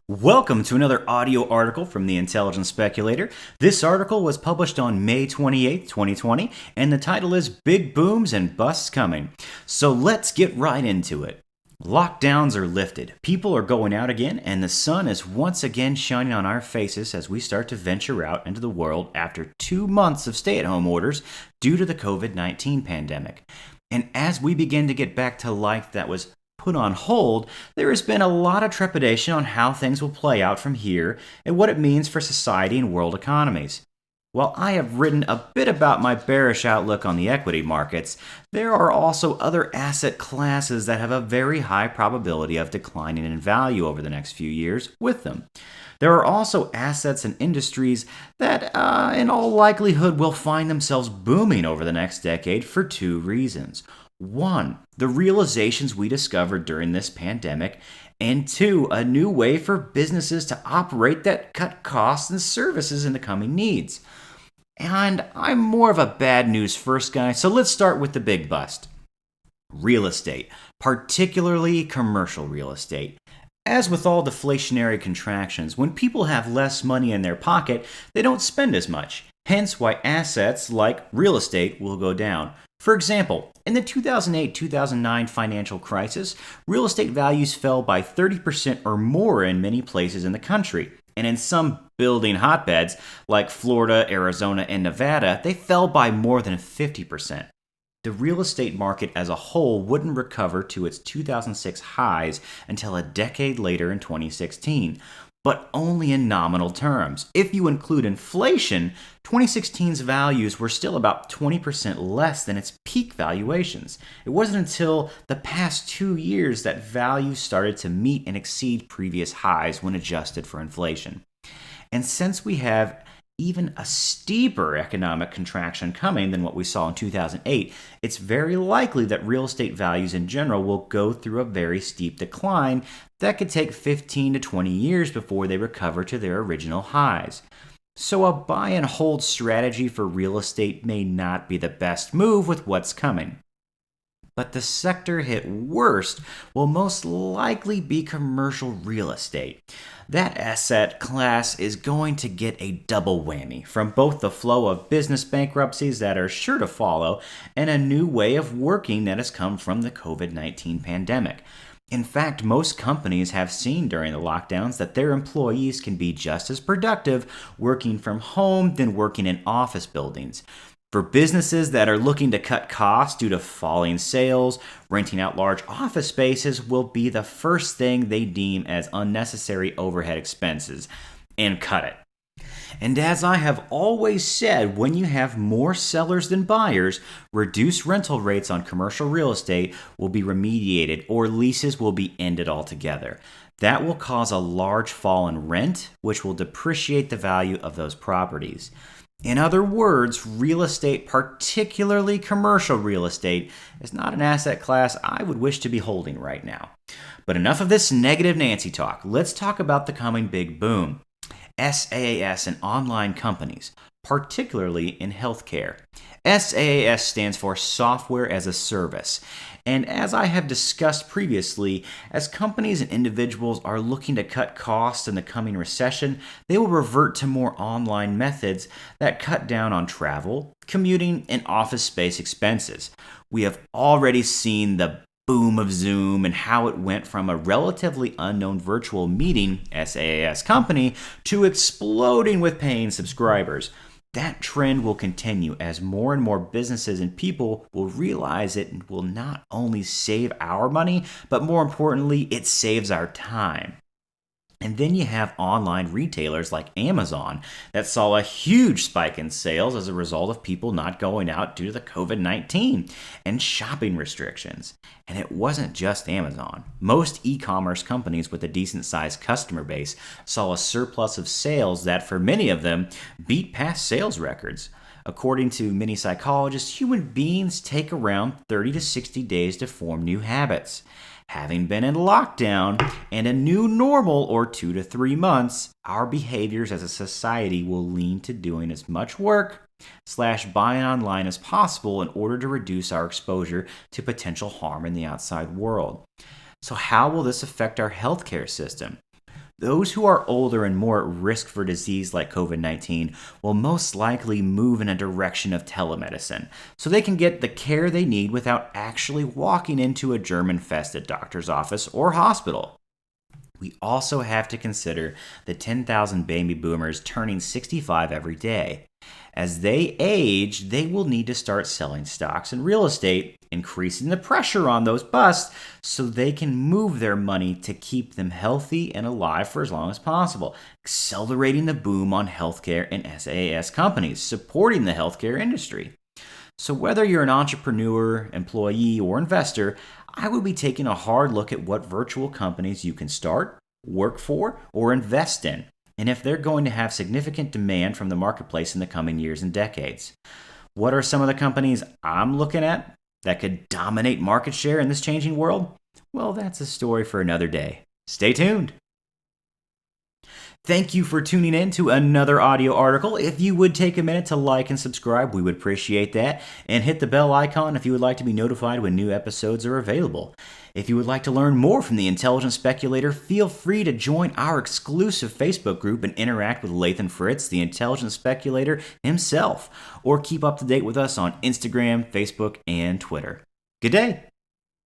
Welcome to another audio article from the Intelligent Speculator. This article was published on May 28th, 2020, and the title is Big Booms and Busts Coming. So let's get right into it. Lockdowns are lifted, people are going out again, and the sun is once again shining on our faces as we start to venture out into the world after 2 months of stay-at-home orders due to the COVID-19 pandemic. And as we begin to get back to life that was put on hold, there has been a lot of trepidation on how things will play out from here and what it means for society and world economies. While I have written a bit about my bearish outlook on the equity markets, there are also other asset classes that have a very high probability of declining in value over the next few years with them. There are also assets and industries that, in all likelihood, will find themselves booming over the next decade for two reasons. One, the realizations we discovered during this pandemic, and two, a new way for businesses to operate that cut costs and services in the coming needs. And I'm more of a bad news first guy, so let's start with the big bust. Real estate, particularly commercial real estate. As with all deflationary contractions, when people have less money in their pocket, they don't spend as much, hence why assets like real estate will go down. For example, in the 2008-2009 financial crisis, real estate values fell by 30% or more in many places in the country. And in some building hotbeds, like Florida, Arizona, and Nevada, they fell by more than 50%. The real estate market as a whole wouldn't recover to its 2006 highs until a decade later in 2016, but only in nominal terms. If you include inflation, 2016's values were still about 20% less than its peak valuations. It wasn't until the past 2 years that values started to meet and exceed previous highs when adjusted for inflation. And since we have even a steeper economic contraction coming than what we saw in 2008, it's very likely that real estate values in general will go through a very steep decline that could take 15 to 20 years before they recover to their original highs. So a buy and hold strategy for real estate may not be the best move with what's coming. But the sector hit worst will most likely be commercial real estate. That asset class is going to get a double whammy from both the flow of business bankruptcies that are sure to follow and a new way of working that has come from the COVID-19 pandemic. In fact, most companies have seen during the lockdowns that their employees can be just as productive working from home than working in office buildings. For businesses that are looking to cut costs due to falling sales, renting out large office spaces will be the first thing they deem as unnecessary overhead expenses, and cut it. And as I have always said, when you have more sellers than buyers, reduced rental rates on commercial real estate will be remediated or leases will be ended altogether. That will cause a large fall in rent, which will depreciate the value of those properties. In other words, real estate, particularly commercial real estate, is not an asset class I would wish to be holding right now. But enough of this negative Nancy talk. Let's talk about the coming big boom. SaaS and online companies, particularly in healthcare. SaaS stands for Software as a Service. And as I have discussed previously, as companies and individuals are looking to cut costs in the coming recession, they will revert to more online methods that cut down on travel, commuting, and office space expenses. We have already seen the boom of Zoom and how it went from a relatively unknown virtual meeting SaaS company to exploding with paying subscribers. That trend will continue as more and more businesses and people will realize it will not only save our money, but more importantly, it saves our time. And then you have online retailers like Amazon that saw a huge spike in sales as a result of people not going out due to the COVID-19 and shopping restrictions. And it wasn't just Amazon. Most e-commerce companies with a decent-sized customer base saw a surplus of sales that, for many of them, beat past sales records. According to many psychologists, human beings take around 30 to 60 days to form new habits. Having been in lockdown and a new normal or 2 to 3 months, our behaviors as a society will lean to doing as much work/buying online as possible in order to reduce our exposure to potential harm in the outside world. So how will this affect our healthcare system? Those who are older and more at risk for disease like COVID 19 will most likely move in a direction of telemedicine so they can get the care they need without actually walking into a germ infested doctor's office or hospital. We also have to consider the 10,000 baby boomers turning 65 every day. As they age, they will need to start selling stocks and real estate, increasing the pressure on those busts so they can move their money to keep them healthy and alive for as long as possible, accelerating the boom on healthcare and SaaS companies, supporting the healthcare industry. So, whether you're an entrepreneur, employee, or investor, I would be taking a hard look at what virtual companies you can start, work for, or invest in, and if they're going to have significant demand from the marketplace in the coming years and decades. What are some of the companies I'm looking at that could dominate market share in this changing world? Well, that's a story for another day. Stay tuned. Thank you for tuning in to another audio article. If you would take a minute to like and subscribe, we would appreciate that. And hit the bell icon if you would like to be notified when new episodes are available. If you would like to learn more from the Intelligent Speculator, feel free to join our exclusive Facebook group and interact with Lathan Fritz, the Intelligent Speculator himself. Or keep up to date with us on Instagram, Facebook, and Twitter. Good day.